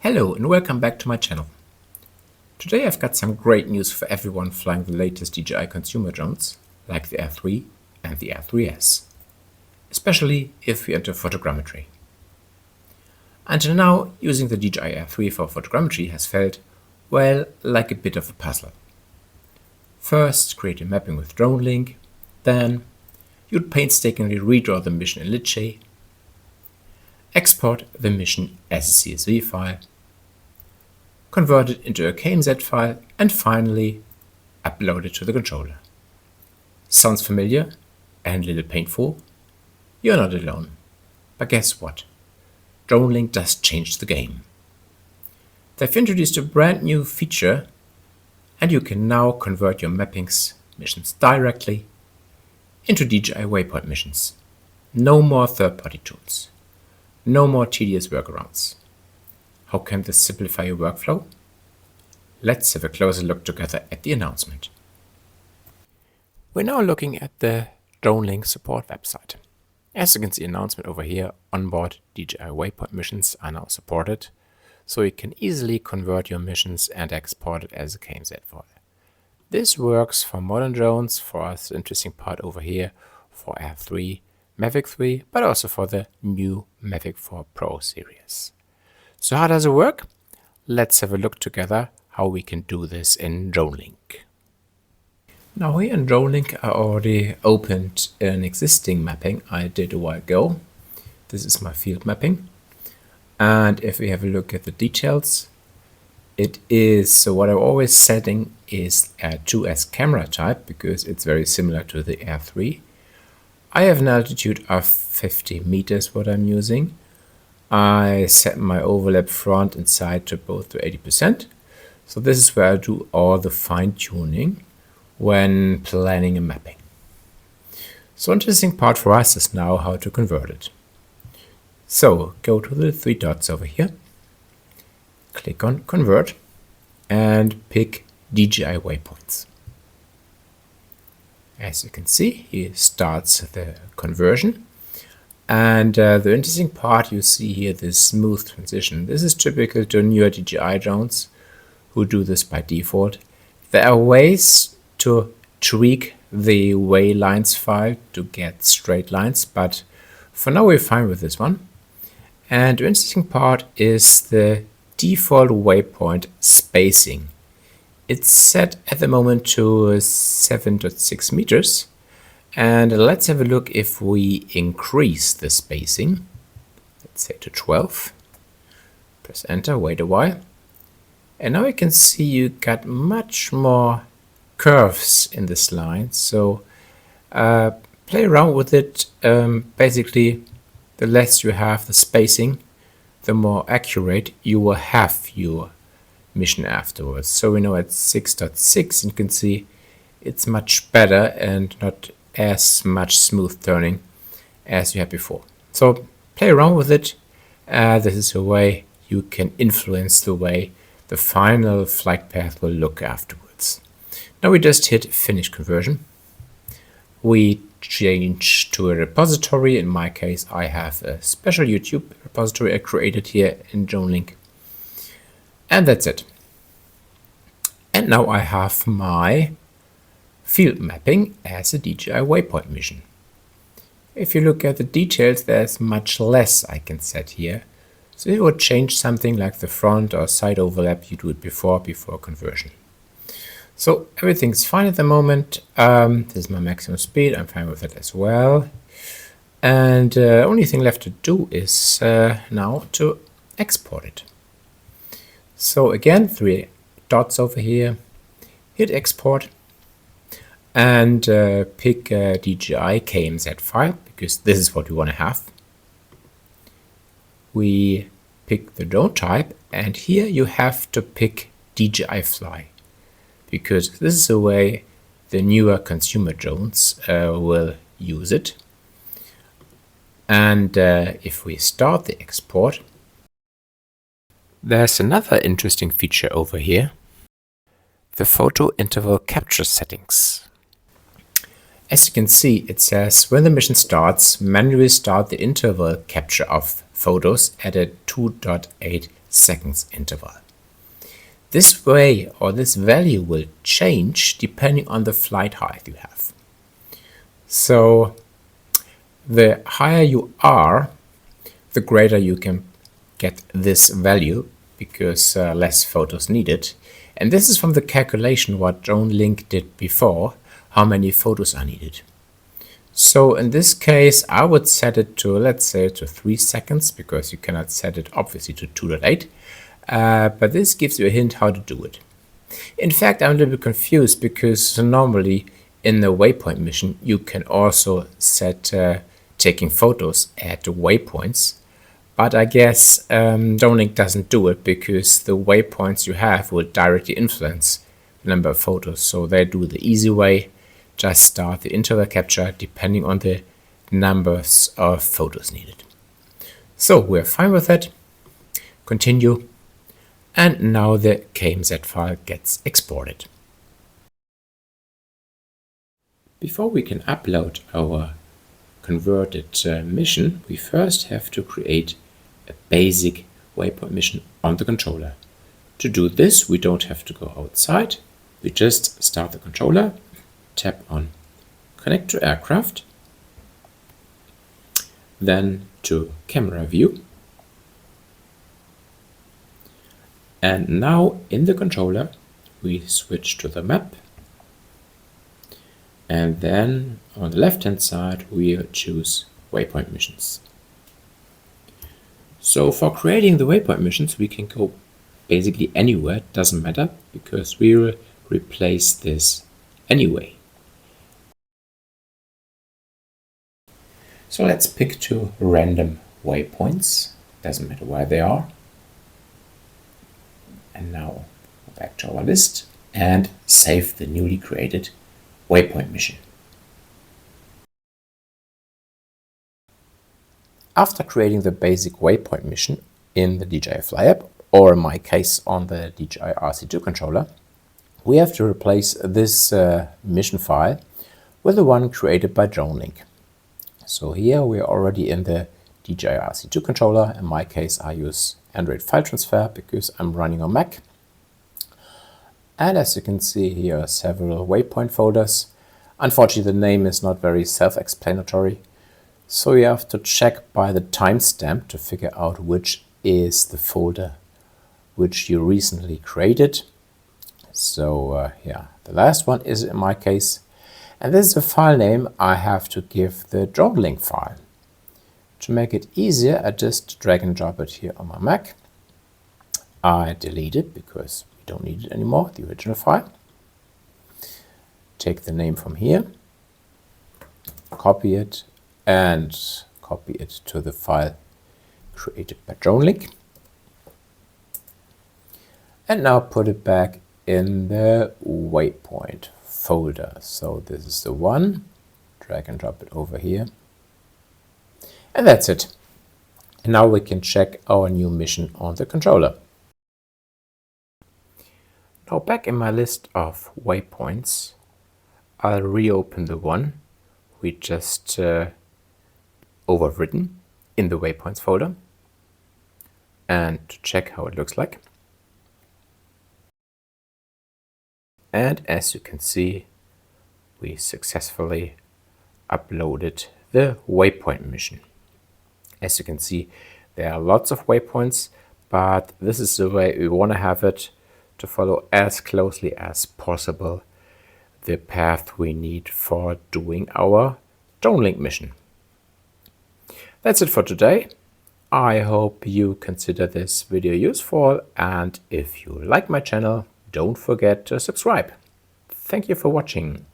Hello and welcome back to my channel. Today I've got some great news for everyone flying the latest DJI consumer drones like the R3 and the R3S, especially if you're into photogrammetry. Until now, using the DJI R3 for photogrammetry has felt, well, like a bit of a puzzle. First, create a mapping with Dronelink, then you'd painstakingly redraw the mission in DJI, export the mission as a CSV file, convert it into a KMZ file, and finally upload it to the controller. Sounds familiar and a little painful? You're not alone. But guess what? Dronelink does change the game. They've introduced a brand new feature, and you can now convert your mappings missions directly into DJI Waypoint missions. No more third-party tools. No more tedious workarounds. How can this simplify your workflow? Let's have a closer look together at the announcement. We're now looking at the Dronelink support website. As you can see, announcement over here, onboard DJI Waypoint missions are now supported, so you can easily convert your missions and export it as a KMZ file. This works for modern drones, for us, the interesting part over here, for R3, Mavic 3, but also for the new Mavic 4 Pro series. So how does it work? Let's have a look together how we can do this in Dronelink. Now here in Dronelink I already opened an existing mapping I did a while ago. This is my field mapping. And if we have a look at the details, it is, so what I'm always setting is a 2S camera type because it's very similar to the R3. I have an altitude of 50 meters what I'm using. I set my overlap front and side to both to 80%. So this is where I do all the fine tuning when planning a mapping. So interesting part for us is now how to convert it. So go to the three dots over here, click on convert and pick DJI waypoints. As you can see, here starts the conversion. And the interesting part you see here, this smooth transition. This is typical to newer DJI drones who do this by default. There are ways to tweak the waylines file to get straight lines, but for now we're fine with this one. And the interesting part is the default waypoint spacing. It's set at the moment to 7.6 meters. And let's have a look if we increase the spacing. Let's say to 12. Press enter, wait a while. And now you can see you got much more curves in this line. So play around with it. Basically, the less you have the spacing, the more accurate you will have your mission afterwards. So we know at 6.6 you can see it's much better and not as much smooth turning as you had before. So play around with it. This is a way you can influence the way the final flight path will look afterwards. Now we just hit finish conversion. We change to a repository. In my case, I have a special YouTube repository I created here in Dronelink. And that's it. And now I have my field mapping as a DJI Waypoint mission. If you look at the details, there's much less I can set here. So it would change something like the front or side overlap, you do it before conversion. So everything's fine at the moment. This is my maximum speed, I'm fine with it as well. And only thing left to do is now to export it. So again, three dots over here, hit export. And pick a DJI KMZ file, because this is what we want to have. We pick the drone type, and here you have to pick DJI Fly, because this is the way the newer consumer drones will use it. And if we start the export, there's another interesting feature over here, the photo interval capture settings. As you can see, it says when the mission starts, manually start the interval capture of photos at a 2.8 seconds interval. This way or this value will change depending on the flight height you have. So the higher you are, the greater you can get this value because less photos needed. And this is from the calculation what Dronelink did before, how many photos are needed. So in this case, I would set it to, let's say, to 3 seconds, because you cannot set it obviously to 2.8. But this gives you a hint how to do it. In fact, I'm a little bit confused because normally in the Waypoint mission, you can also set taking photos at the waypoints. But I guess Dronelink doesn't do it because the waypoints you have will directly influence the number of photos. So they do the easy way, just start the interval capture depending on the numbers of photos needed. So we're fine with that. Continue. And now the KMZ file gets exported. Before we can upload our converted mission, we first have to create a basic waypoint mission on the controller. To do this, we don't have to go outside. We just start the controller, tap on Connect to Aircraft, then to Camera View. And now in the controller, we switch to the map. And then on the left-hand side, we choose Waypoint Missions. So for creating the waypoint missions, we can go basically anywhere, doesn't matter, because we will replace this anyway. So let's pick 2 random waypoints, doesn't matter where they are. And now back to our list and save the newly created waypoint mission. After creating the basic waypoint mission in the DJI Fly app, or in my case on the DJI RC2 controller, we have to replace this mission file with the one created by Dronelink. So here we are already in the DJI RC2 controller. In my case, I use Android file transfer because I'm running on Mac. And as you can see, here are several waypoint folders. Unfortunately, the name is not very self-explanatory. So you have to check by the timestamp to figure out which is the folder which you recently created. So yeah, the last one is in my case. And this is the file name I have to give the Dronelink file. To make it easier, I just drag and drop it here on my Mac. I delete it because we don't need it anymore, the original file. Take the name from here, copy it, and copy it to the file created by Dronelink. And now put it back in the waypoint folder. So this is the one. Drag and drop it over here. And that's it. And now we can check our new mission on the controller. Now back in my list of waypoints, I'll reopen the one we just overwritten in the waypoints folder and to check how it looks like. And as you can see, we successfully uploaded the waypoint mission. As you can see, there are lots of waypoints, but this is the way we want to have it to follow as closely as possible the path we need for doing our Dronelink mission. That's it for today. I hope you consider this video useful, and if you like my channel, don't forget to subscribe. Thank you for watching.